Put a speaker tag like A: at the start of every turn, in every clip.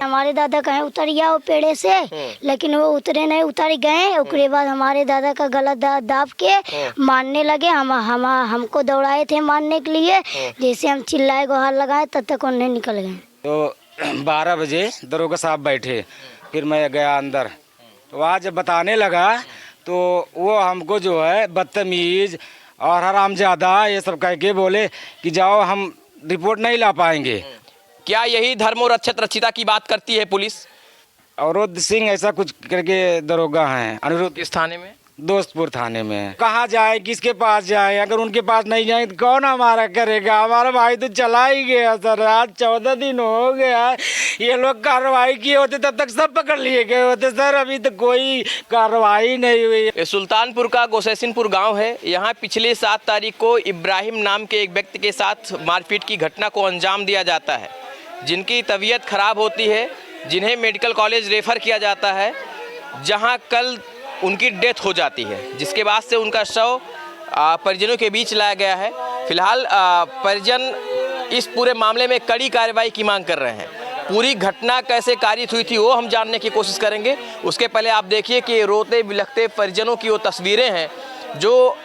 A: हमारे दादा कहीं उतर गया वो पेड़े से, लेकिन वो उतरे नहीं, उतर गए। उसके बाद हमारे दादा का गला दाब के मारने लगे। हमको दौड़ाए थे मारने के लिए। जैसे हम चिल्लाए गुहार लगाए तब तक उन्हें निकल गए।
B: तो 12 बजे दरोगा साहब बैठे, फिर मैं गया अंदर। तो वहाँ जब बताने लगा तो वो हमको जो है बदतमीज और हरामजादा ये सब कह के बोले कि जाओ हम रिपोर्ट नहीं ला पाएंगे।
C: क्या यही धर्म और रक्षित रक्षिता की बात करती है पुलिस?
B: अवरोध सिंह ऐसा कुछ करके दरोगा हैं। अनिरुद्ध
C: किस थाने में?
B: दोस्तपुर थाने में। कहाँ जाए, किसके पास जाए? अगर उनके पास नहीं जाए तो कौन हमारा करेगा? हमारा भाई तो चला ही गया सर। आज 14 दिन हो गया। ये लोग कार्रवाई किए होते तब तक सब पकड़ लिए गए होते सर। अभी तो कोई कार्रवाई नहीं हुई।
C: ये सुल्तानपुर का गोसैसिनपुर गांव है। यहाँ पिछले 7 तारीख को इब्राहिम नाम के एक व्यक्ति के साथ मारपीट की घटना को अंजाम दिया जाता है, जिनकी तबीयत खराब होती है, जिन्हें मेडिकल कॉलेज रेफर किया जाता है, जहां कल उनकी डेथ हो जाती है, जिसके बाद से उनका शव परिजनों के बीच लाया गया है। फिलहाल परिजन इस पूरे मामले में कड़ी कार्रवाई की मांग कर रहे हैं। पूरी घटना कैसे कारित हुई थी वो हम जानने की कोशिश करेंगे। उसके पहले आप देखिए कि रोते बिलखते परिजनों की वो तस्वीरें हैं जो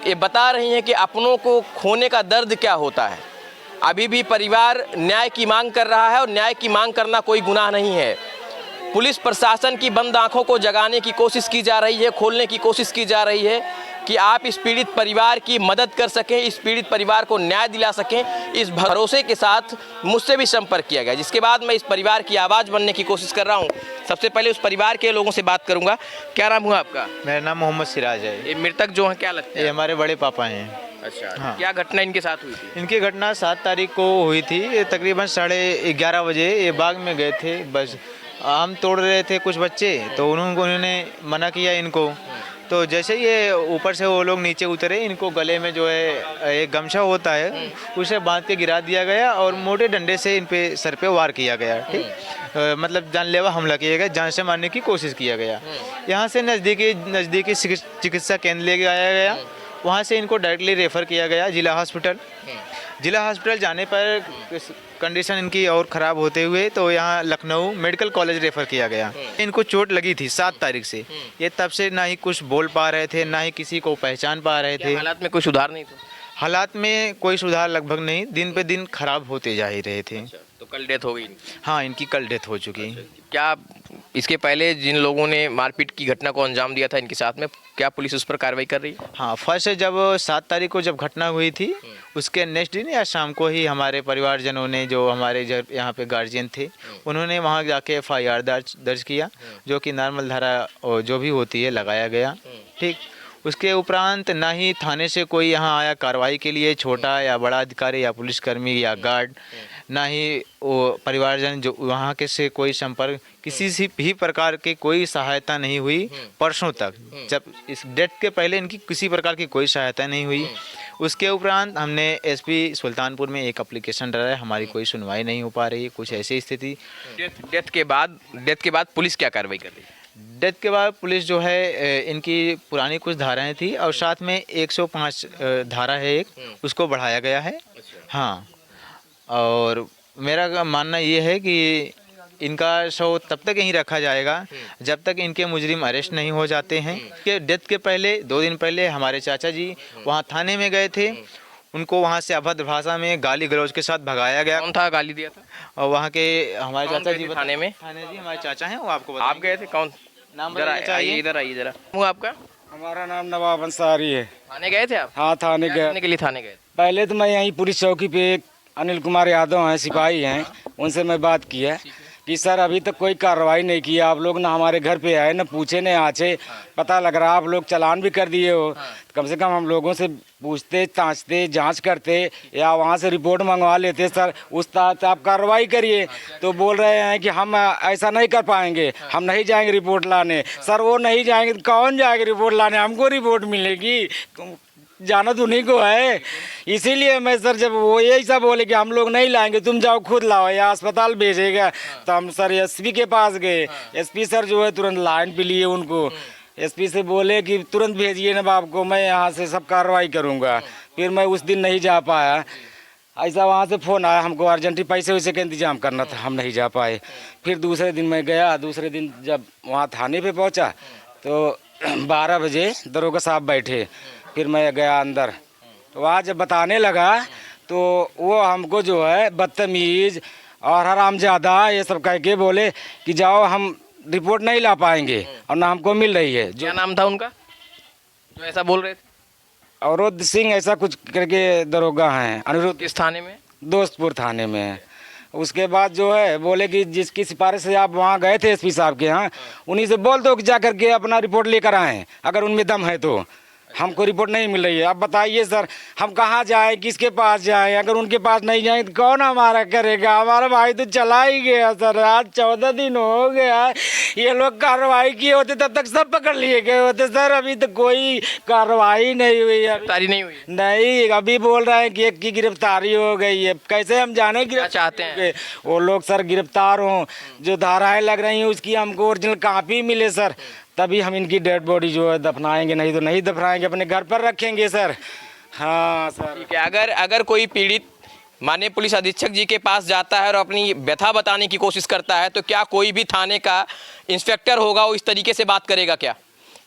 C: ये बता रही हैं कि अपनों को खोने का दर्द क्या होता है। अभी भी परिवार न्याय की मांग कर रहा है और न्याय की मांग करना कोई गुनाह नहीं है। पुलिस प्रशासन की बंद आंखों को जगाने की कोशिश की जा रही है, खोलने की कोशिश की जा रही है कि आप इस पीड़ित परिवार की मदद कर सकें, इस पीड़ित परिवार को न्याय दिला सकें। इस भरोसे के साथ मुझसे भी संपर्क किया गया, जिसके बाद मैं इस परिवार की आवाज़ बनने की कोशिश कर रहा हूँ। सबसे पहले उस परिवार के लोगों से बात करूँगा। क्या नाम हुआ आपका?
D: मेरा नाम मोहम्मद सिराज है।
C: ये मृतक जो है क्या लगता है?
D: ये हमारे बड़े पापा हैं।
C: अच्छा,
D: हाँ।
C: क्या घटना इनके साथ हुई थी?
D: इनकी घटना 7 तारीख को हुई थी। ये तकरीबन 11:30 बजे ये बाग में गए थे। बस आम तोड़ रहे थे कुछ बच्चे, तो उन्होंने मना किया इनको। तो जैसे ये ऊपर से वो लोग नीचे उतरे, इनको गले में जो है एक गमछा होता है उसे बांध के गिरा दिया गया और मोटे डंडे से इन पे सर पे वार किया गया। ठीक, मतलब जानलेवा हमला किया गया, जान से मारने की कोशिश किया गया। यहाँ से नज़दीकी चिकित्सा केंद्र ले आया गया। वहाँ से इनको डायरेक्टली रेफ़र किया गया जिला हॉस्पिटल। जिला हॉस्पिटल जाने पर कंडीशन इनकी और ख़राब होते हुए तो यहाँ लखनऊ मेडिकल कॉलेज रेफ़र किया गया। इनको चोट लगी थी 7 तारीख से। ये तब से ना ही कुछ बोल पा रहे थे, ना ही किसी को पहचान पा रहे थे।
C: हालात में कोई सुधार नहीं था?
D: हालात में कोई सुधार लगभग नहीं, दिन पे दिन खराब होते जा ही रहे थे।
C: तो कल डेथ हो गई?
D: हाँ, इनकी कल डेथ हो चुकी।
C: क्या इसके पहले जिन लोगों ने मारपीट की घटना को अंजाम दिया था इनके साथ में, क्या पुलिस उस पर कार्रवाई कर रही है?
D: हाँ, फर्स्ट जब 7 तारीख को जब घटना हुई थी उसके नेक्स्ट दिन या शाम को ही हमारे परिवारजनों ने, जो हमारे यहाँ पे गार्जियन थे, उन्होंने वहाँ जाके FIR दर्ज किया, जो कि नॉर्मल धारा जो भी होती है लगाया गया। ठीक, उसके उपरांत ना ही थाने से कोई यहाँ आया कार्रवाई के लिए, छोटा या बड़ा अधिकारी या पुलिसकर्मी या गार्ड, ना ही वो परिवारजन जो वहाँ के से कोई संपर्क, किसी से भी प्रकार की कोई सहायता नहीं हुई परसों तक। जब इस डेट के पहले इनकी किसी प्रकार की कोई सहायता नहीं हुई। उसके उपरांत हमने SP सुल्तानपुर में एक एप्लीकेशन डाला, हमारी कोई सुनवाई नहीं हो पा रही। कुछ ऐसी स्थिति।
C: डेथ के बाद पुलिस क्या कार्रवाई कर रही है?
D: डेथ के बाद पुलिस जो है इनकी पुरानी कुछ धाराएं थी और साथ में 105 धारा है एक, उसको बढ़ाया गया है। हाँ, और मेरा मानना ये है कि इनका शव तब तक यहीं रखा जाएगा जब तक इनके मुजरिम अरेस्ट नहीं हो जाते हैं। कि डेथ के पहले 2 दिन पहले हमारे चाचा जी वहाँ थाने में गए थे। उनको वहाँ से अभद्र भाषा में गाली गलौज के साथ भगाया गया।
C: कौन था गाली दिया था?
D: और वहाँ के हमारे चाचा जी
C: थाने में?
D: थाने जी हमारे चाचा हैं, वो आपको
C: आप गए थे? कौन
D: नाम?
C: आइए इधर, आइए जरा। वो आपका?
B: हमारा नाम नवाब अंसारी है।
C: थाने गए थे आप?
B: हाँ, थाने गए।
C: के लिए थाने गए?
B: पहले तो मैं यहीं पुलिस चौकी पे एक अनिल कुमार यादव हैं, सिपाही हैं, उनसे मैं बात की है कि सर अभी तक कोई कार्रवाई नहीं की। आप लोग ना हमारे घर पे आए, ना पूछे, ना आचे। पता लग रहा आप लोग चालान भी कर दिए हो। कम से कम हम लोगों से पूछते, ताँचते, जांच करते या वहाँ से रिपोर्ट मंगवा लेते सर, उस तरह आप कार्रवाई करिए। तो बोल रहे हैं कि हम ऐसा नहीं कर पाएंगे, हम नहीं जाएंगे रिपोर्ट लाने। सर वो नहीं जाएंगे तो कौन जाएगा रिपोर्ट लाने? हमको रिपोर्ट मिलेगी। जाना तो उन्हीं को है। इसीलिए मैं सर जब वो यही सब बोले कि हम लोग नहीं लाएंगे, तुम जाओ खुद लाओ या अस्पताल भेजेगा, तो हम सर एसपी के पास गए। एसपी सर जो है तुरंत लाइन पे लिए उनको। एसपी से बोले कि तुरंत भेजिए नवाब को, मैं यहाँ से सब कार्रवाई करूँगा। फिर मैं उस दिन नहीं जा पाया। ऐसा वहाँ से फ़ोन आया हमको, अर्जेंटली पैसे वैसे का इंतजाम करना था, हम नहीं जा पाए। फिर दूसरे दिन मैं गया। दूसरे दिन जब वहाँ थाने पे पहुँचा तो 12 बजे दरोगा साहब बैठे। फिर मैं गया अंदर, तो वहाँ जब बताने लगा तो वो हमको जो है बदतमीज़ और हरामजादा ये सब कह के बोले कि जाओ हम रिपोर्ट नहीं ला पाएंगे और ना हमको मिल रही है।
C: क्या नाम था उनका जो ऐसा बोल रहे थे?
B: अवरोध सिंह ऐसा कुछ करके दरोगा हैं, अनिरुद्ध,
C: किस थाने में?
B: दोस्तपुर थाने में है। उसके बाद जो है बोले कि जिसकी सिफारिश से आप वहाँ गए थे एसपी साहब के यहाँ, उन्हीं से बोल दो कि जा करके अपना रिपोर्ट लेकर आएँ, अगर उनमें दम है तो। हमको रिपोर्ट नहीं मिल रही है। अब बताइए सर, हम कहाँ जाएं, किसके पास जाएं? अगर उनके पास नहीं जाएं तो कौन हमारा करेगा? हमारा भाई तो चला ही गया सर। आज 14 दिन हो गया। ये लोग कार्रवाई किए होते तब तक सब पकड़ लिए गए होते सर। अभी तो कोई कार्रवाई नहीं हुई है।
C: गिरफ्तारी नहीं हुई?
B: नहीं, अभी बोल रहे हैं कि एक की गिरफ्तारी हो गई है। कैसे हम जाने
C: क्या चाहते हैं?
B: वो लोग सर गिरफ्तार हों, जो धाराएं लग रही हैं उसकी हमको ओरिजिनल कॉपी मिले सर, तभी हम इनकी डेड बॉडी जो है दफनाएंगे, नहीं तो नहीं दफनाएंगे, अपने घर पर रखेंगे सर। हाँ सर।
C: ठीक है। अगर कोई पीड़ित माननीय पुलिस अधीक्षक जी के पास जाता है और अपनी व्यथा बताने की कोशिश करता है, तो क्या कोई भी थाने का इंस्पेक्टर होगा वो इस तरीके से बात करेगा क्या?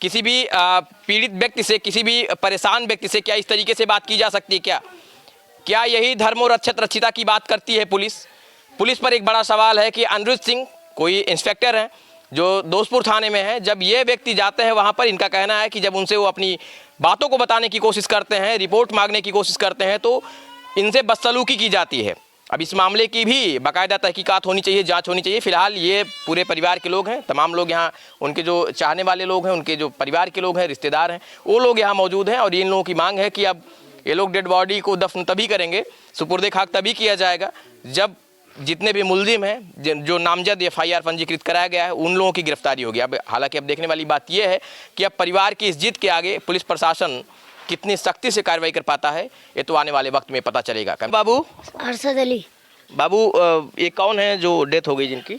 C: किसी भी पीड़ित व्यक्ति से, किसी भी परेशान व्यक्ति से क्या इस तरीके से बात की जा सकती है क्या? क्या यही धर्म और रक्षित रक्षिता की बात करती है पुलिस? पुलिस पर एक बड़ा सवाल है कि अनिरुद्ध सिंह कोई इंस्पेक्टर हैं जो दोस्तपुर थाने में है। जब ये व्यक्ति जाते हैं वहाँ पर, इनका कहना है कि जब उनसे वो अपनी बातों को बताने की कोशिश करते हैं, रिपोर्ट मांगने की कोशिश करते हैं, तो इनसे बदसलूकी की जाती है। अब इस मामले की भी बाकायदा तहकीकात होनी चाहिए, जांच होनी चाहिए। फिलहाल ये पूरे परिवार के लोग हैं, तमाम लोग यहाँ, उनके जो चाहने वाले लोग हैं, उनके जो परिवार के लोग हैं, रिश्तेदार हैं, वो लोग यहाँ मौजूद हैं। और इन लोगों की मांग है कि अब ये लोग डेड बॉडी को दफन तभी करेंगे, सुपुर्दे खाक तभी किया जाएगा जब जितने भी मुलजिम हैं, जो नामजद FIR पंजीकृत कराया गया है, उन लोगों की गिरफ्तारी होगी। अब हालांकि अब देखने वाली बात यह है कि अब परिवार की इस जिद के आगे पुलिस प्रशासन कितनी सख्ती से कार्रवाई कर पाता है, ये तो आने वाले वक्त में पता चलेगा। बाबू,
A: अरशद अली।
C: बाबू, ये कौन है जो डेथ हो गई जिनकी?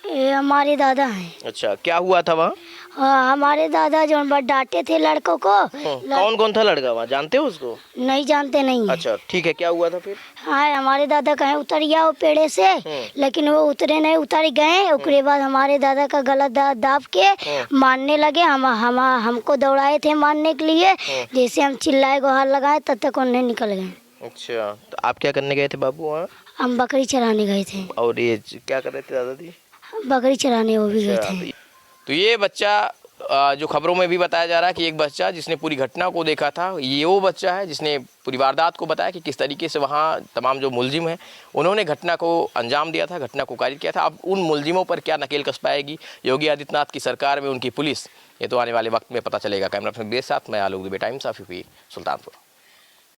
A: ये हमारे दादा हैं।
C: अच्छा, क्या हुआ था वहाँ?
A: हमारे दादा जो डांटे थे लड़कों को।
C: कौन कौन था लड़का वहाँ, जानते हो उसको?
A: नहीं जानते नहीं है।
C: अच्छा ठीक है, क्या हुआ था फिर?
A: हाँ, हमारे दादा कहीं उतर गया वो पेड़े से, लेकिन वो उतरे नहीं, उतर गए। उसके बाद हमारे दादा का गला दाब के मारने लगे। हमको दौड़ाए थे मारने के लिए। जैसे हम चिल्लाए गुहार लगाए तब तक उन्हें निकल गए।
C: अच्छा, तो आप क्या करने गए थे बाबू वहाँ?
A: हम बकरी चराने गए थे।
C: और ये क्या कर रहे थे दादाजी?
A: बकरी चराने वो भी गए थे।
C: तो ये बच्चा जो खबरों में भी बताया जा रहा है कि एक बच्चा जिसने पूरी घटना को देखा था, ये वो बच्चा है जिसने पूरी वारदात को बताया कि किस तरीके से वहाँ तमाम जो मुलजिम हैं उन्होंने घटना को अंजाम दिया था, घटना को कारित किया था। अब उन मुलजिमों पर क्या नकेल कस पाएगी योगी आदित्यनाथ की सरकार में उनकी पुलिस, ये तो आने वाले वक्त में पता चलेगा। कैमरा पर्सन के साथ मैं Alok Dubey, Times of UP, Sultanpur.